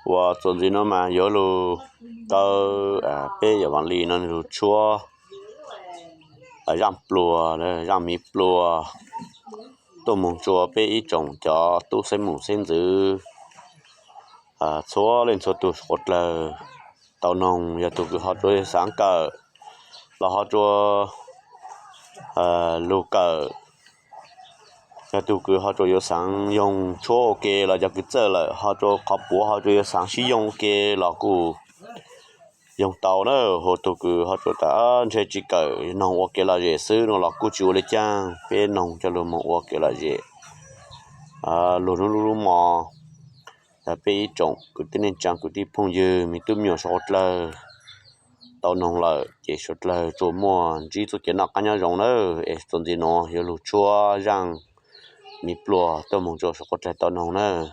và cho gì nó mà nhớ lu tơ bé giờ bạn lì nó lu chua răm plua răm mi plua tôi muốn chua bé ít trồng cho tôi sẽ muốn xin giữ xóa lên số tôi hốt là tàu nông giờ tôi cứ hot rồi sáng cờ là hot cho lu cờ giờ tôi cứ hot rồi sáng dùng chỗ ok là giờ cứ chơi là hot cho khắp bố hot rồi sáng sử dụng ok là cứ dùng tàu nữa hồ tôi cứ hot cho ta chơi chỉ cờ nông ok là gì xứ nó là cứ chịu lấy chăng bên nông cho luôn một ok là gì luôn luôn luôn mà là bé trồng cứ tên nên chăng cứ đi phong dư mình tôi nhiều sót là tàu nông là chỉ sót là chỗ mua chỉ số tiền nào cá nhân rong nữa xong gì nó hiểu lúa chua rang mi plua tôi muốn cho sót lại tàu nông nữa